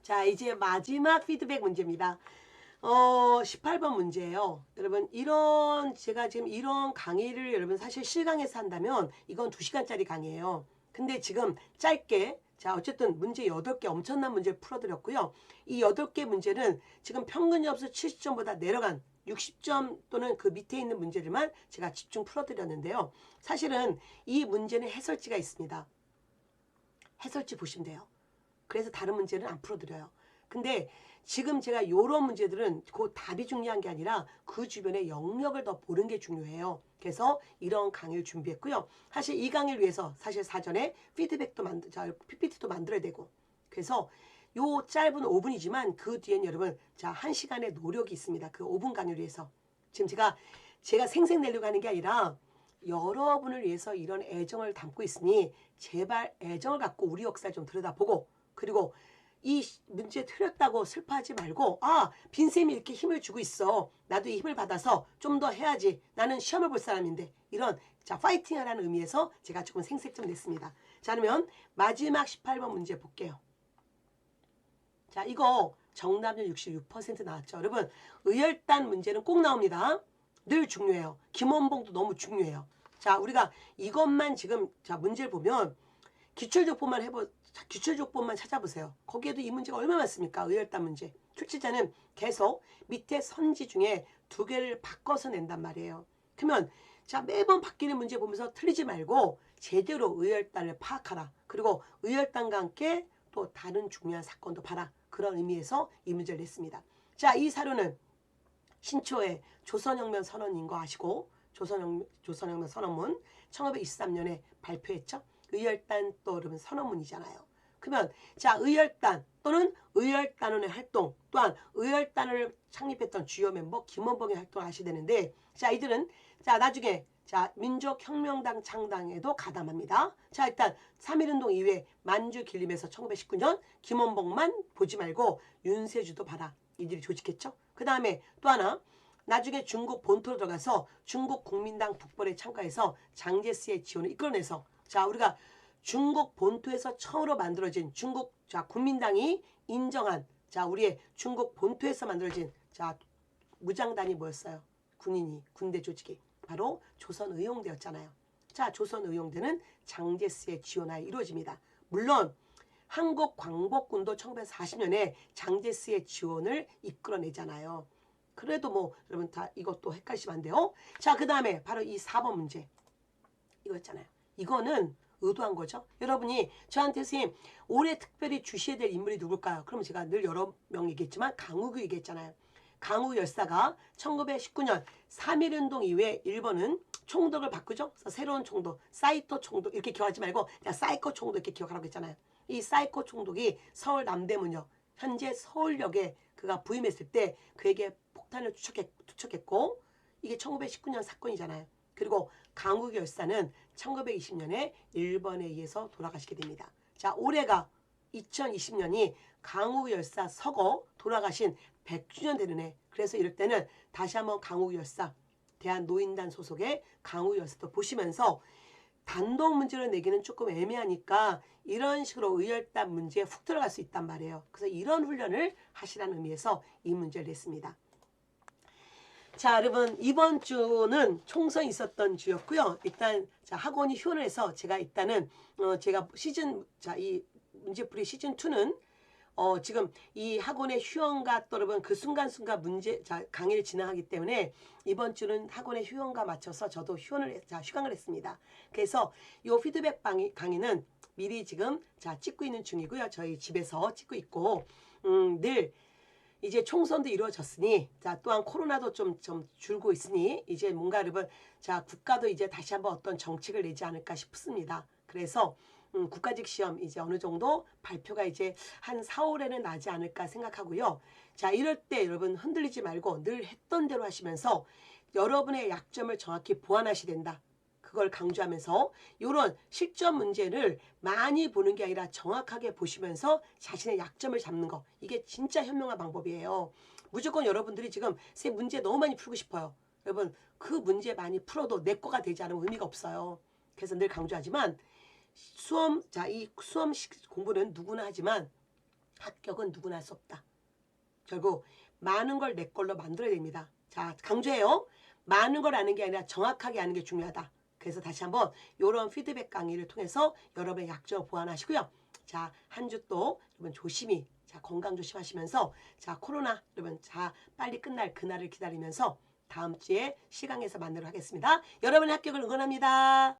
자, 이제 마지막 피드백 문제입니다. 18번 문제예요. 여러분, 제가 지금 이런 강의를 여러분 사실 실강에서 한다면 이건 2시간짜리 강의예요. 근데 지금 짧게, 자, 어쨌든 문제 8개 엄청난 문제를 풀어드렸고요. 이 8개 문제는 지금 평균 점수 70점보다 내려간 60점 또는 그 밑에 있는 문제들만 제가 집중 풀어드렸는데요. 사실은 이 문제는 해설지가 있습니다. 해설지 보시면 돼요. 그래서 다른 문제는 안 풀어드려요. 근데 지금 제가 이런 문제들은 그 답이 중요한 게 아니라 그 주변의 영역을 더 보는 게 중요해요. 그래서 이런 강의를 준비했고요. 사실 이 강의를 위해서 사실 사전에 PPT도 만들어야 되고, 그래서 요 짧은 5분이지만 그 뒤엔 여러분, 자, 1시간의 노력이 있습니다. 그 5분 강의를 위해서. 지금 제가 생색 내려고 하는 게 아니라 여러분을 위해서 이런 애정을 담고 있으니 제발 애정을 갖고 우리 역사를 좀 들여다보고, 그리고 이 문제 틀렸다고 슬퍼하지 말고, 아, 빈쌤이 이렇게 힘을 주고 있어. 나도 이 힘을 받아서 좀 더 해야지. 나는 시험을 볼 사람인데. 이런, 자, 파이팅 하라는 의미에서 제가 조금 생색 좀 냈습니다. 자, 그러면 마지막 18번 문제 볼게요. 자, 이거 정답률 66% 나왔죠. 여러분, 의열단 문제는 꼭 나옵니다. 늘 중요해요. 김원봉도 너무 중요해요. 자, 우리가 이것만 지금, 자, 문제를 보면 기출족보만 찾아보세요. 거기에도 이 문제가 얼마나 많습니까? 의열단 문제. 출제자는 계속 밑에 선지 중에 2개를 바꿔서 낸단 말이에요. 그러면 자, 매번 바뀌는 문제 보면서 틀리지 말고 제대로 의열단을 파악하라. 그리고 의열단과 함께 또 다른 중요한 사건도 봐라. 그런 의미에서 이 문제를 냈습니다. 자, 이 사료는 신초에 조선혁명 선언인 거 아시고, 조선혁명 선언문 1923년에 발표했죠. 의열단 또 여러분 선언문이잖아요. 그러면 자, 의열단 또는 의열단원의 활동, 또한 의열단을 창립했던 주요 멤버 김원봉의 활동을 아셔야 되는데, 자, 이들은 자, 나중에 자, 민족혁명당 창당에도 가담합니다. 자, 일단 3.1운동 이후에 만주 길림에서 1919년 김원봉만 보지 말고 윤세주도 봐라. 이들이 조직했죠. 그 다음에 또 하나, 나중에 중국 본토로 들어가서 중국 국민당 북벌에 참가해서 장제스의 지원을 이끌어내서, 자, 우리가 중국 본토에서 처음으로 만들어진 중국, 자, 국민당이 인정한, 자, 우리의 중국 본토에서 만들어진, 자, 무장단이 뭐였어요? 군대 조직이 바로 조선의용대였잖아요. 자, 조선의용대는 장제스의 지원하에 이루어집니다. 물론 한국광복군도 1940년에 장제스의 지원을 이끌어내잖아요. 그래도 뭐 여러분 다 이것도 헷갈리시면 안 돼요. 자, 그 다음에 바로 이 4번 문제. 이거 있잖아요. 이거는 의도한 거죠. 여러분이 저한테 선생님 올해 특별히 주시해야 될 인물이 누굴까요? 그러면 제가 늘 여러 명 얘기했지만 강우규 얘기했잖아요. 강우 열사가 1919년 3.1운동 이후에 일본은 총독을 바꾸죠. 그래서 새로운 총독, 사이토 총독 이렇게 기억하지 말고 그냥 사이코 총독 이렇게 기억하라고 했잖아요. 이 사이코 총독이 서울 남대문역, 현재 서울역에 그가 부임했을 때 그에게 폭탄을 투척했고, 이게 1919년 사건이잖아요. 그리고 강우규 열사는 1920년에 일본에 의해서 돌아가시게 됩니다. 자, 올해가 2020년이 강우규 열사 서거 돌아가신 100주년 되는 해. 그래서 이럴 때는 다시 한번 강우규 열사, 대한노인단 소속의 강우규 열사도 보시면서 단독 문제를 내기는 조금 애매하니까 이런 식으로 의열단 문제에 훅 들어갈 수 있단 말이에요. 그래서 이런 훈련을 하시라는 의미에서 이 문제를 냈습니다. 자, 여러분, 이번 주는 총선이 있었던 주였고요. 일단 자, 학원이 휴원을 해서 제가 일단은 제가 이 문제풀이 시즌2는 지금 이 학원의 휴원과 또 여러분 그 순간순간 강의를 진행하기 때문에 이번 주는 학원의 휴원과 맞춰서 저도 휴강을 했습니다. 그래서 이 피드백 강의는 미리 지금 찍고 있는 중이고요. 저희 집에서 찍고 있고, 늘 이제 총선도 이루어졌으니, 자, 또한 코로나도 좀 줄고 있으니, 이제 뭔가 여러분, 자, 국가도 이제 다시 한번 어떤 정책을 내지 않을까 싶습니다. 그래서, 국가직 시험 이제 어느 정도 발표가 이제 한 4월에는 나지 않을까 생각하고요. 자, 이럴 때 여러분 흔들리지 말고 늘 했던 대로 하시면서 여러분의 약점을 정확히 보완하셔야 된다. 그걸 강조하면서 이런 실전 문제를 많이 보는 게 아니라 정확하게 보시면서 자신의 약점을 잡는 거, 이게 진짜 현명한 방법이에요. 무조건 여러분들이 지금 문제 너무 많이 풀고 싶어요. 여러분 그 문제 많이 풀어도 내 거가 되지 않으면 의미가 없어요. 그래서 늘 강조하지만 이 수험 공부는 누구나 하지만 합격은 누구나 할 수 없다. 결국 많은 걸 내 걸로 만들어야 됩니다. 자, 강조해요. 많은 걸 아는 게 아니라 정확하게 아는 게 중요하다. 그래서 다시 한번 이런 피드백 강의를 통해서 여러분의 약점을 보완하시고요. 자, 한 주 또 여러분 조심히 자, 건강 조심하시면서 자, 코로나 여러분 자, 빨리 끝날 그날을 기다리면서 다음 주에 시강에서 만나도록 하겠습니다. 여러분의 합격을 응원합니다.